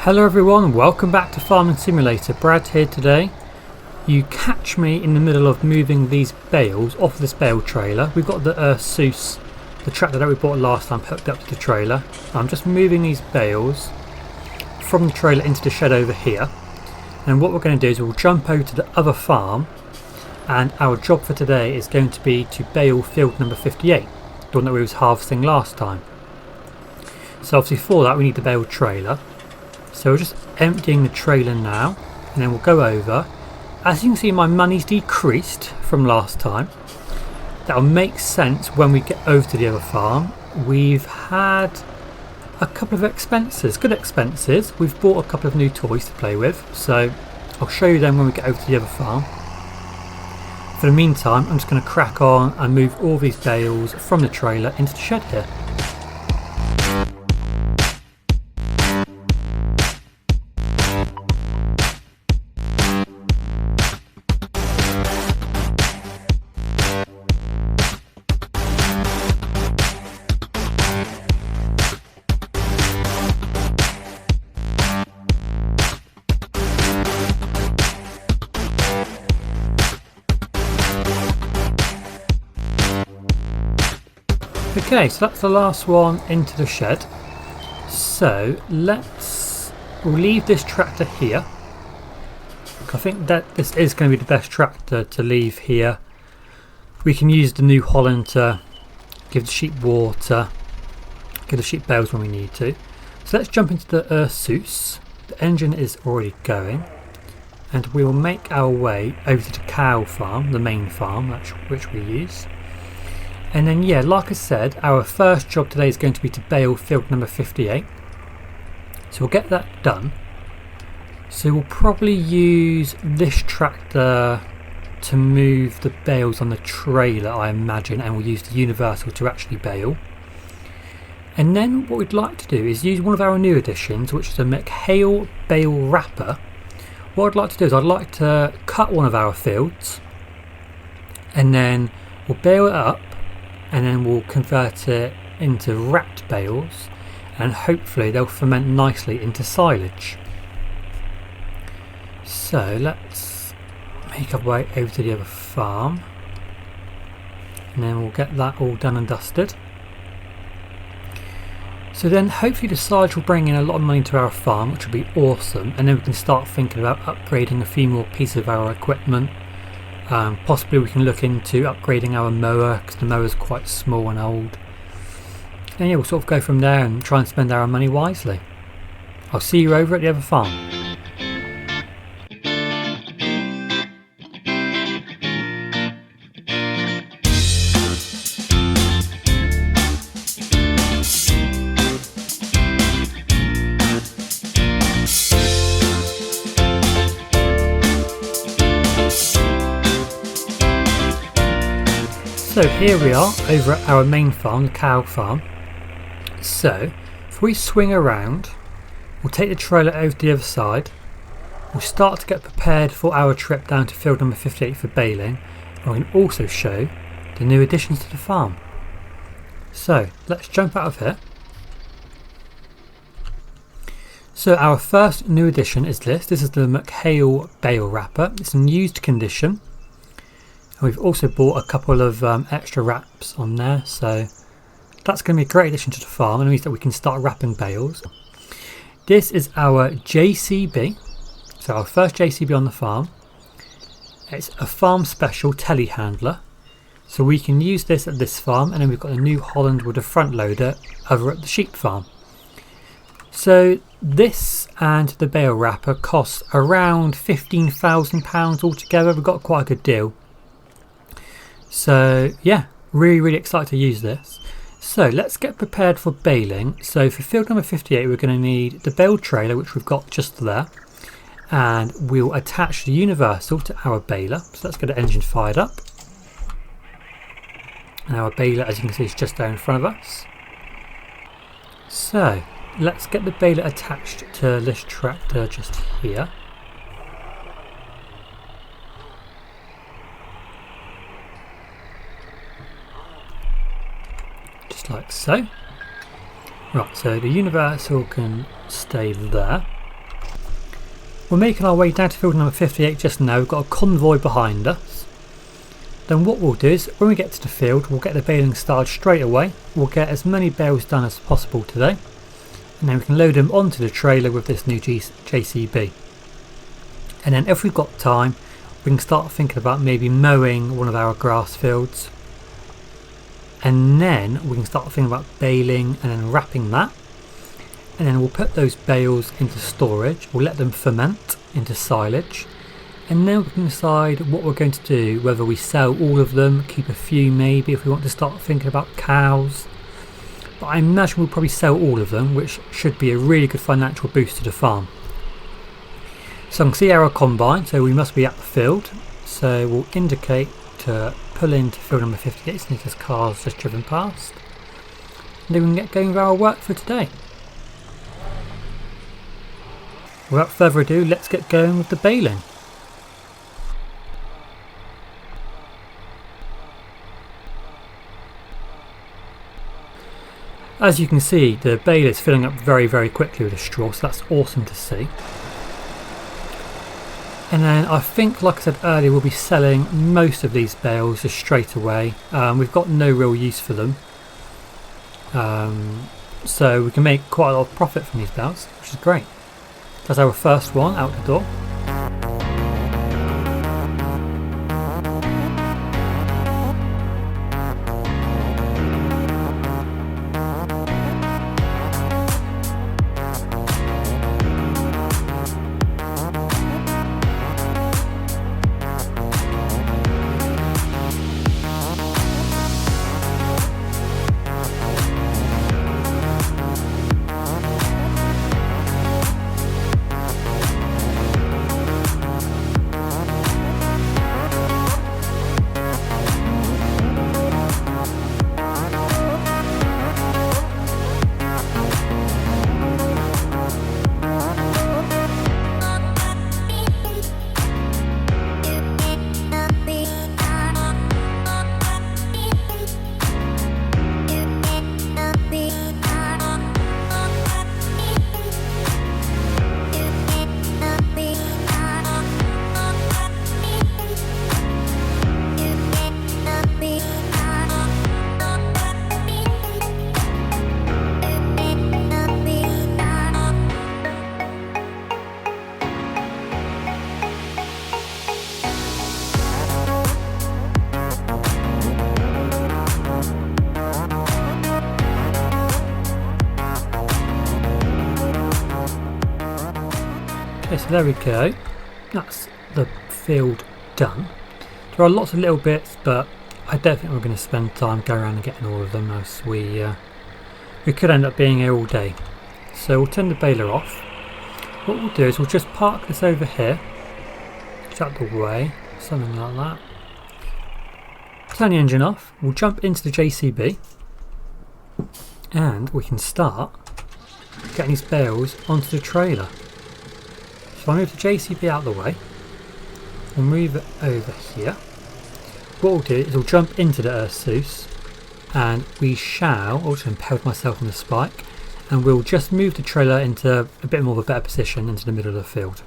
Hello everyone, welcome back to Farming Simulator. Brad here today. You catch me in the middle of moving these bales off this bale trailer. We've got the Seuss, the tractor that we bought last time, hooked up to the trailer. I'm just moving these bales from the trailer into the shed over here. And what we're going to do is we'll jump over to the other farm, and our job for today is going to be to bale field number 58, the one that we was harvesting last time. So obviously for that we need the bale trailer. So we're just emptying the trailer now, and then we'll go over. As you can see, my money's decreased from last time. That'll make sense when we get over to the other farm. We've had a couple of expenses, good expenses. We've bought a couple of new toys to play with, so I'll show you them when we get over to the other farm. For the meantime, I'm just going to crack on and move all these bales from the trailer into the shed here. Okay, so that's the last one into the shed. So we'll leave this tractor here. I think that this is going to be the best tractor to leave here. We can use the New Holland to give the sheep water, give the sheep bales when we need to. So let's jump into the Seuss. The engine is already going, and we will make our way over to the cow farm, the main farm, which we use. And then, yeah, like I said, our first job today is going to be to bale field number 58. So we'll get that done. So we'll probably use this tractor to move the bales on the trailer, I imagine, and we'll use the universal to actually bale. And then what we'd like to do is use one of our new additions, which is a McHale bale wrapper. What I'd like to do is I'd like to cut one of our fields, and then we'll bale it up, and then we'll convert it into wrapped bales, and hopefully they'll ferment nicely into silage. So let's make our way over to the other farm, and then we'll get that all done and dusted. So then hopefully the silage will bring in a lot of money to our farm, which will be awesome, and then we can start thinking about upgrading a few more pieces of our equipment. Possibly we can look into upgrading our mower, because the mower is quite small and old. And yeah, we'll sort of go from there and try and spend our money wisely. I'll see you over at the other farm. So here we are over at our main farm, the cow farm. So if we swing around, we'll take the trailer over to the other side. We'll start to get prepared for our trip down to field number 58 for baling. And we can also show the new additions to the farm. So let's jump out of here. So our first new addition is this. This is the McHale bale wrapper. It's in used condition. We've also bought a couple of extra wraps on there, so that's going to be a great addition to the farm, and it means that we can start wrapping bales. This is our JCB, so our first JCB on the farm. It's a farm special telehandler, so we can use this at this farm, and then we've got a New Holland with a front loader over at the sheep farm. So this and the bale wrapper costs around £15,000 altogether. We've got quite a good deal. So yeah, really excited to use this. So let's get prepared for baling. So for field number 58 we're going to need the bale trailer, which we've got just there, and we'll attach the universal to our baler. So let's get the engine fired up, and our baler, as you can see, is just there in front of us. So let's get the baler attached to this tractor just here. Like so. Right, so the universal can stay there. we're making our way down to field number 58 just now. We've got a convoy behind us. Then what we'll do is when we get to the field, we'll get the baling started straight away. We'll get as many bales done as possible today, and then we can load them onto the trailer with this new JCB. And then if we've got time, we can start thinking about maybe mowing one of our grass fields, and then we can start thinking about baling and then wrapping that, and then we'll put those bales into storage. We'll let them ferment into silage, and then we can decide what we're going to do, whether we sell all of them, keep a few maybe if we want to start thinking about cows. But I imagine we'll probably sell all of them, which should be a really good financial boost to the farm. So I can see our combine, so we must be at the field. So we'll indicate to pull into field number 58 since this car's just driven past. And then we can get going with our work for today. Without further ado, let's get going with the baling. As you can see, the bale is filling up very, very quickly with the straw, so that's awesome to see. And then I think, like I said earlier, we'll be selling most of these bales just straight away. We've got no real use for them. So we can make quite a lot of profit from these bales, which is great. That's our first one out the door. Okay, so there we go. That's the field done. There are lots of little bits, but I don't think we're going to spend time going around and getting all of them, as we could end up being here all day. So we'll turn the baler off. What we'll do is we'll just park this over here, shut the way, something like that. Turn the engine off. We'll jump into the JCB, and we can start getting these bales onto the trailer. So I'll move the JCB out of the way. We'll move it over here. What we'll do is we'll jump into the Ursus, and we shall, I'll just impale myself on the spike, and we'll just move the trailer into a bit more of a better position into the middle of the field.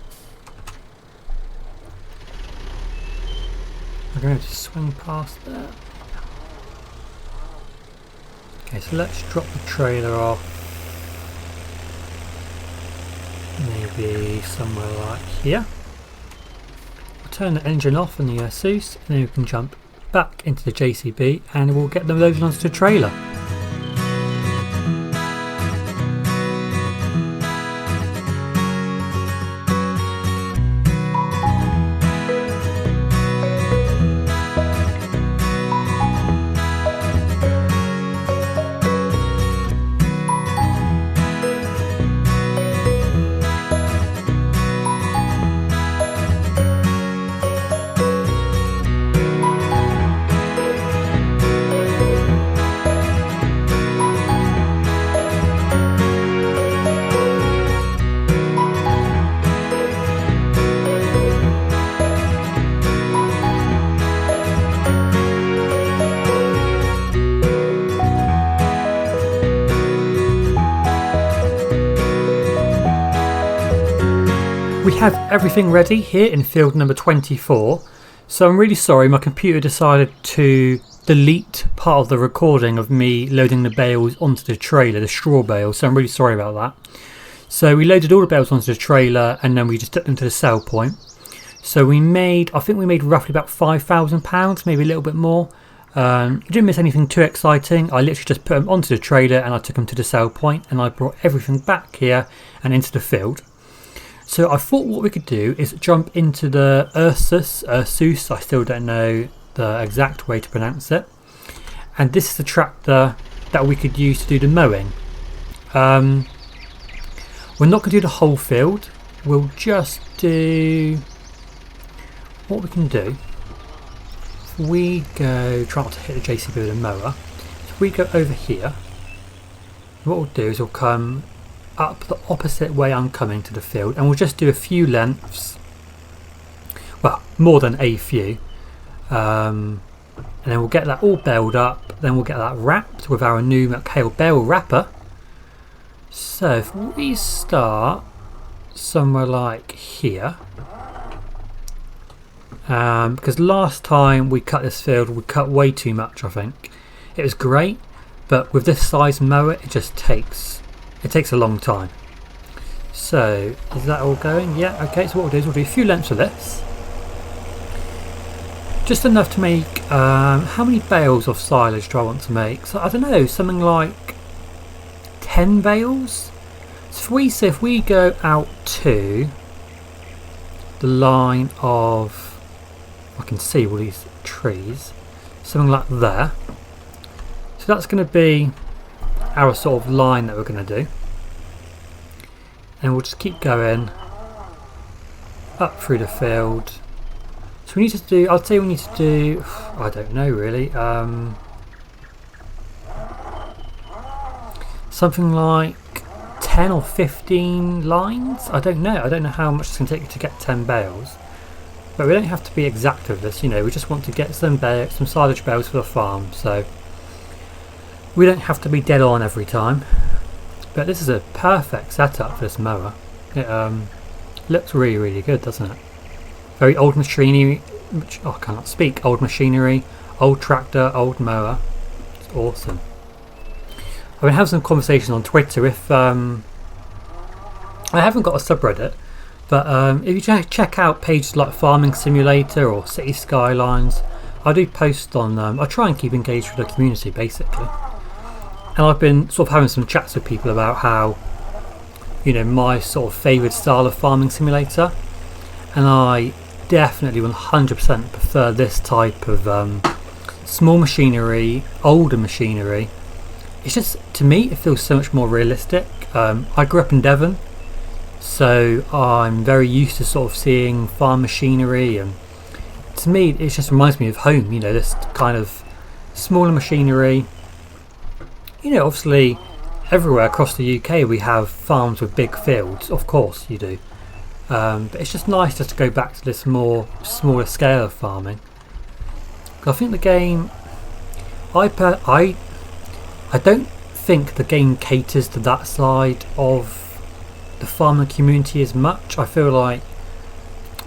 I'm going to swing past there. Okay, so let's drop the trailer off. Maybe somewhere like here. We'll turn the engine off on the Ursus, and then we can jump back into the JCB and we'll get them loaded onto the trailer. We have everything ready here in field number 24. So I'm really sorry, my computer decided to delete part of the recording of me loading the bales onto the trailer, the straw bales, so I'm really sorry about that. So we loaded all the bales onto the trailer and then we just took them to the sell point. So I think we made roughly about £5,000, maybe a little bit more. Didn't miss anything too exciting. I literally just put them onto the trailer and I took them to the sell point and I brought everything back here and into the field. So I thought what we could do is jump into the Ursus, I still don't know the exact way to pronounce it. And this is the tractor that we could use to do the mowing. We're not going to do the whole field. We'll just do... What we can do, if we go, try not to hit the JCB with a mower. If we go over here, what we'll do is we'll come up the opposite way I'm coming to the field and we'll just do a few lengths, well, more than a few, and then we'll get that all baled up, then we'll get that wrapped with our new McHale bale wrapper. So if we start somewhere like here, because last time we cut this field we cut way too much. I think it was great, but with this size mower it just takes a long time. So is that all going? Yeah, okay, so what we'll do is we'll do a few lengths of this, just enough to make how many bales of silage do I want to make? So I don't know, something like 10 bales. So if we go out to the line of, I can see all these trees, something like there. So that's going to be our sort of line that we're going to do, and we'll just keep going up through the field. So we need to do, I'd say we need to do, I don't know really, something like 10 or 15 lines. I don't know how much it's going to take to get 10 bales, but we don't have to be exact with this, you know, we just want to get some silage bales for the farm, so we don't have to be dead on every time. But this is a perfect setup for this mower. It looks really, really good, doesn't it? Very old machinery, I cannot speak, old machinery, old tractor, old mower. It's awesome. I've been having some conversations on Twitter. If I haven't got a subreddit, but if you check out pages like Farming Simulator or City Skylines, I do post on them. I try and keep engaged with the community basically. And I've been sort of having some chats with people about how, you know, my sort of favourite style of farming simulator, and I definitely 100% prefer this type of small machinery, older machinery. It's just, to me, it feels so much more realistic. I grew up in Devon, so I'm very used to sort of seeing farm machinery, and to me it just reminds me of home, you know, this kind of smaller machinery. You know, obviously everywhere across the UK we have farms with big fields, of course you do, but it's just nice just to go back to this smaller scale of farming. I think the game, I don't think the game caters to that side of the farming community as much. I feel like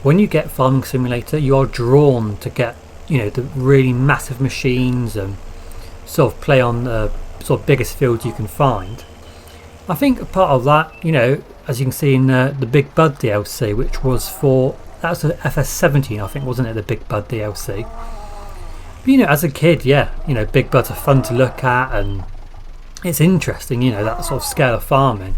when you get Farming Simulator you are drawn to get, you know, the really massive machines and sort of play on the sort of biggest fields you can find. I think a part of that, you know, as you can see in the Big Bud DLC, which was that's a FS17 I think, wasn't it, the Big Bud DLC. But, you know, as a kid, yeah, you know, Big Buds are fun to look at and it's interesting, you know, that sort of scale of farming.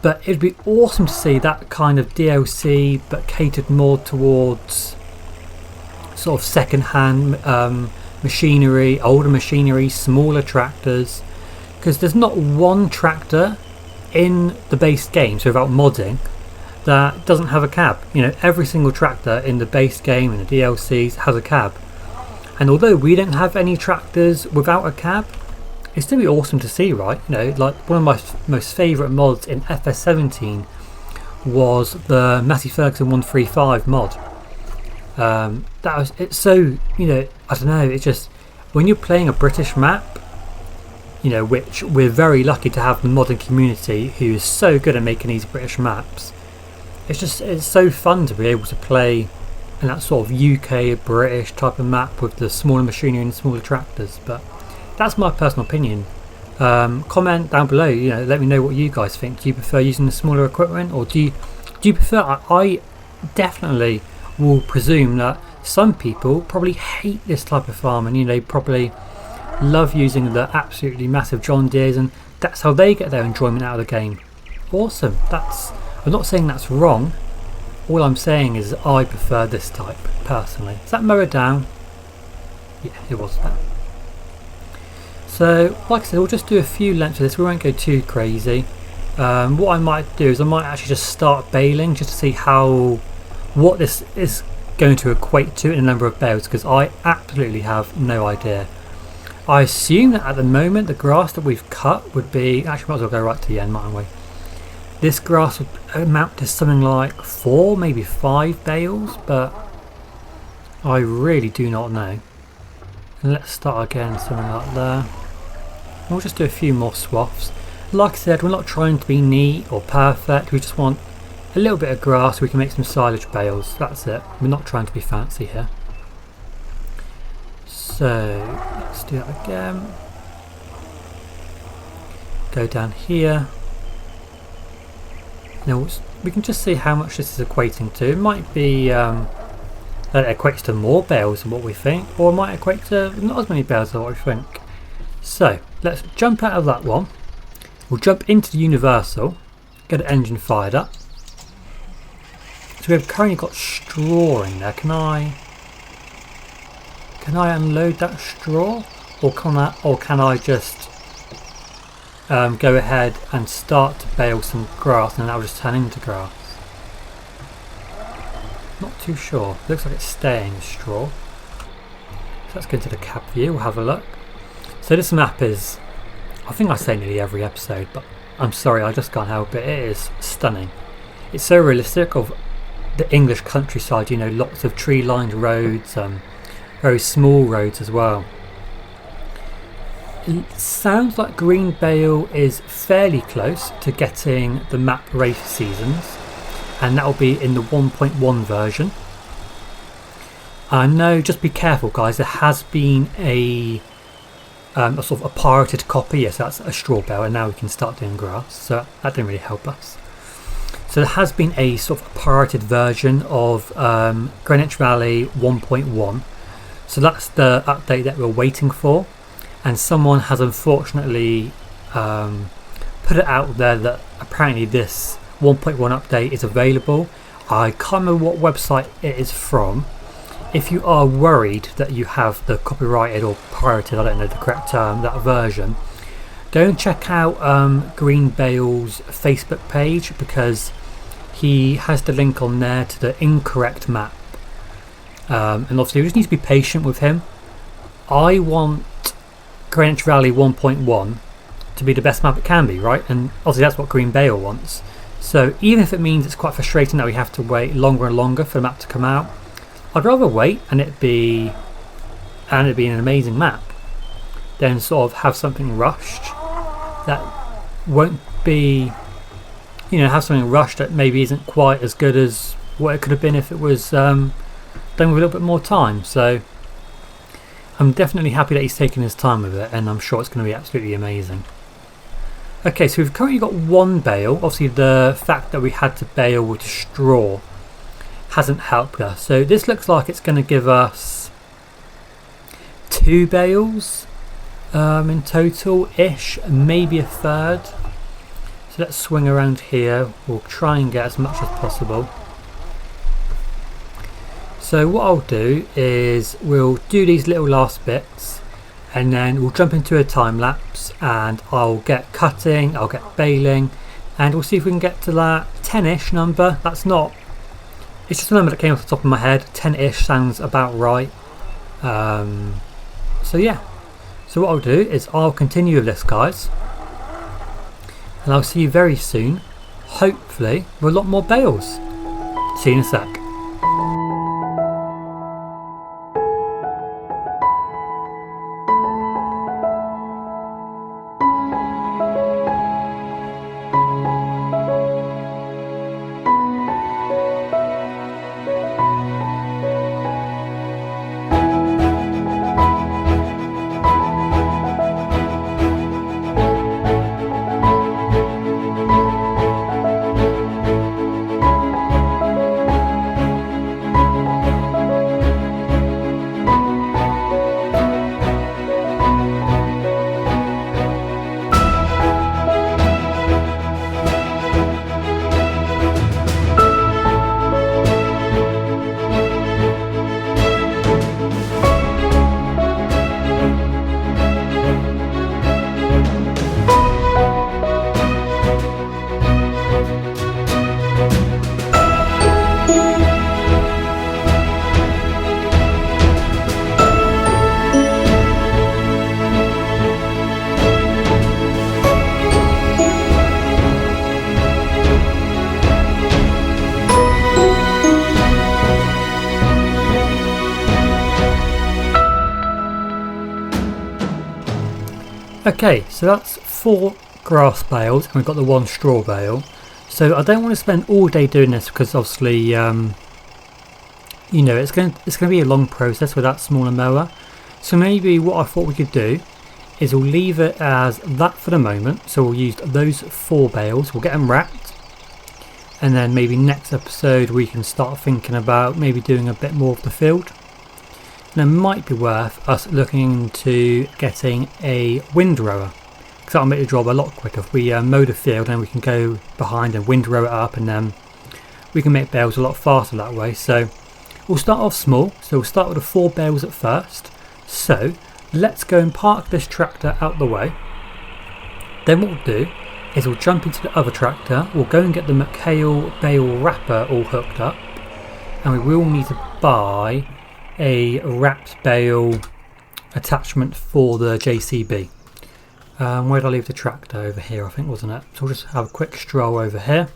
But it'd be awesome to see that kind of DLC but catered more towards sort of second-hand machinery, older machinery, smaller tractors, because there's not one tractor in the base game, so without modding, that doesn't have a cab. You know, every single tractor in the base game and the DLCs has a cab, and although we don't have any tractors without a cab, it's still be awesome to see, right? You know, like one of my most favourite mods in FS17 was the Massey Ferguson 135 mod. It's so, you know, I don't know, it's just when you're playing a British map, you know, which we're very lucky to have the modern community who is so good at making these British maps, it's so fun to be able to play in that sort of UK British type of map with the smaller machinery and smaller tractors. But that's my personal opinion. Comment down below. Let me know what you guys think. Do you prefer using the smaller equipment, or do you prefer? I definitely will presume that some people probably hate this type of farming. They probably love using the absolutely massive John Deeres, and that's how they get their enjoyment out of the game. Awesome. I'm not saying that's wrong. All I'm saying is I prefer this type personally. Is that mower down? Yeah, it was that. So, like I said, we'll just do a few lengths of this. We won't go too crazy. What I might do is I might actually just start baling just to see what this is going to equate to in a number of bales, because I absolutely have no idea. I assume that at the moment the grass that we've cut would be, actually might as well go right to the end, mightn't we? This grass would amount to something like 4, maybe 5 bales, but I really do not know. And let's start again, something like there. We'll just do a few more swaths. Like I said, we're not trying to be neat or perfect. We just want a little bit of grass so we can make some silage bales. That's it. We're not trying to be fancy here. So let's do that again. Go down here. Now we can just see how much this is equating to. It might be that it equates to more bales than what we think, or it might equate to not as many bales as what we think. So let's jump out of that one. We'll jump into the universal, get the engine fired up. So we've currently got straw in there. Can I unload that straw, or can I just go ahead and start to bale some grass and then that'll just turn into grass? Not too sure. Looks like it's staying straw. So let's go into the cab view. We'll have a look. So this map is, I think I say nearly every episode, but I'm sorry, I just can't help it. It is stunning. It's so realistic of the English countryside. Lots of tree-lined roads, very small roads as well. It sounds like Green Bale is fairly close to getting the map race seasons, and that will be in the 1.1 version. I know, just be careful guys, there has been a sort of a pirated copy. Yes, that's a straw bale, and now we can start doing grass, so that didn't really help us. So there has been a sort of pirated version of Greenwich Valley 1.1, so that's the update that we're waiting for, and someone has unfortunately put it out there that apparently this 1.1 update is available. I can't remember what website it is from. If you are worried that you have the copyrighted or pirated, I don't know the correct term, that version, go and check out Green Bale's Facebook page, because he has the link on there to the incorrect map. And obviously we just need to be patient with him. I want Greenwich Valley 1.1 to be the best map it can be, right? And obviously that's what Green Bale wants. So even if it means it's quite frustrating that we have to wait longer and longer for the map to come out, I'd rather wait and it be an amazing map than sort of have something rushed that won't be, have something rushed that maybe isn't quite as good as what it could have been if it was done with a little bit more time. So I'm definitely happy that he's taken his time with it, and I'm sure it's going to be absolutely amazing. Okay, so we've currently got 1 bale. Obviously the fact that we had to bale with straw hasn't helped us. So this looks like it's going to give us 2 bales in total-ish, maybe a third. So let's swing around here. We'll try and get as much as possible. So what I'll do is we'll do these little last bits, and then we'll jump into a time lapse, and I'll get cutting, I'll get baling, and we'll see if we can get to that 10-ish number. That's not, it's just a number that came off the top of my head. 10-ish sounds about right. So yeah, so what I'll do is I'll continue with this guys, and I'll see you very soon, hopefully with a lot more bales. See you in a sec. Okay, so that's 4 grass bales and we've got the 1 straw bale. So I don't want to spend all day doing this because obviously, you know, it's going to be a long process with that smaller mower. So maybe what I thought we could do is we'll leave it as that for the moment. So we'll use those 4 bales, we'll get them wrapped, and then maybe next episode we can start thinking about maybe doing a bit more of the field. And it might be worth us looking into getting a windrower, because that'll make the job a lot quicker. If we mow the field, then we can go behind and windrow it up, and then we can make bales a lot faster that way. So we'll start off small, so we'll start with the 4 bales at first. So let's go and park this tractor out the way. Then what we'll do is we'll jump into the other tractor, we'll go and get the McHale bale wrapper all hooked up, and we will need to buy a wrapped bale attachment for the JCB. Where did I leave the tractor? Over here I think, wasn't it? So we'll just have a quick stroll over here.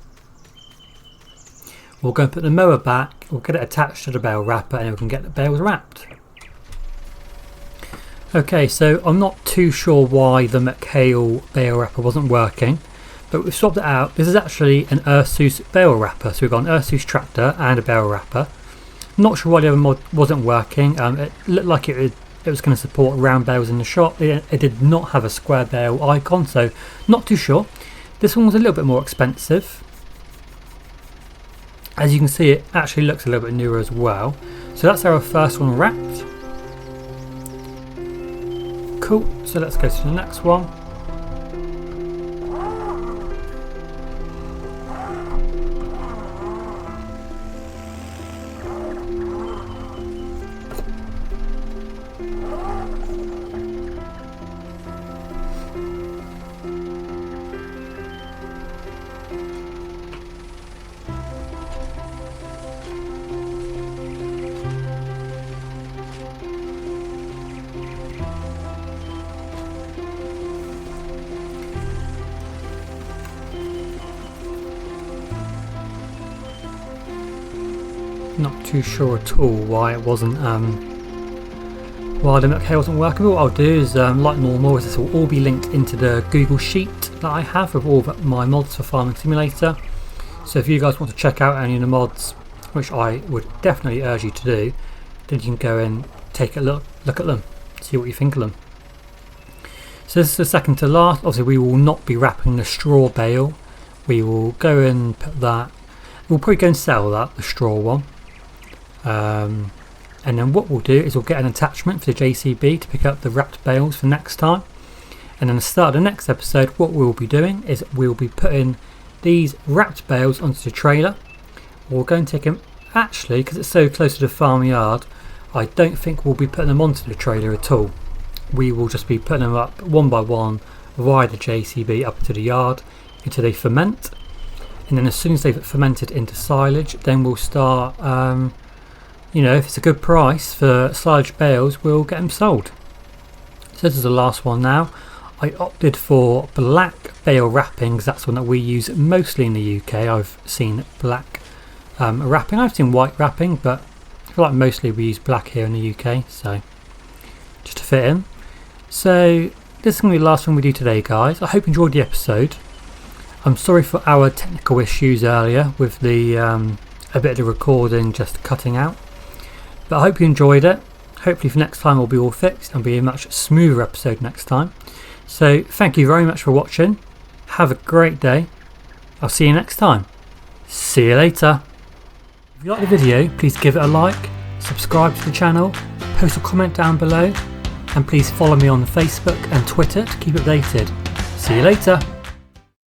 We'll go and put the mower back, we'll get it attached to the bale wrapper, and we can get the bales wrapped. Okay, so I'm not too sure why the McHale bale wrapper wasn't working, but we've swapped it out. This is actually an Ursus bale wrapper, so we've got an Ursus tractor and a bale wrapper. I'm not sure why the other mod wasn't working. It looked like it was going to support round bales in the shop. It did not have a square bale icon, so not too sure. This one was a little bit more expensive. As you can see, it actually looks a little bit newer as well. So that's our first one wrapped. Cool, so let's go to the next one. Not too sure at all why it wasn't, why the McHale wasn't working. But what I'll do is, like normal, is this will all be linked into the Google Sheet that I have of all of my mods for Farming Simulator. So if you guys want to check out any of the mods, which I would definitely urge you to do, then you can go and take a look at them, see what you think of them. So this is the second to last. Obviously we will not be wrapping the straw bale. We will go and put that, we'll probably go and sell that, the straw one. And then what we'll do is we'll get an attachment for the JCB to pick up the wrapped bales for next time. And then at the start of the next episode, what we'll be doing is we'll be putting these wrapped bales onto the trailer. We'll go and take them, actually, because it's so close to the farmyard, I don't think we'll be putting them onto the trailer at all. We will just be putting them up one by one via the JCB up into the yard until they ferment. And then as soon as they've fermented into silage, then we'll start, you know, if it's a good price for silage bales, we'll get them sold. So this is the last one now. I opted for black bale wrapping because that's one that we use mostly in the UK. I've seen black wrapping. I've seen white wrapping, but I feel like mostly we use black here in the UK. So just to fit in. So this is going to be the last one we do today, guys. I hope you enjoyed the episode. I'm sorry for our technical issues earlier with the a bit of the recording just cutting out. But I hope you enjoyed it. Hopefully for next time we'll be all fixed and be a much smoother episode next time. So thank you very much for watching. Have a great day. I'll see you next time. See you later. If you like the video, please give it a like, subscribe to the channel, post a comment down below, and please follow me on Facebook and Twitter to keep updated. See you later.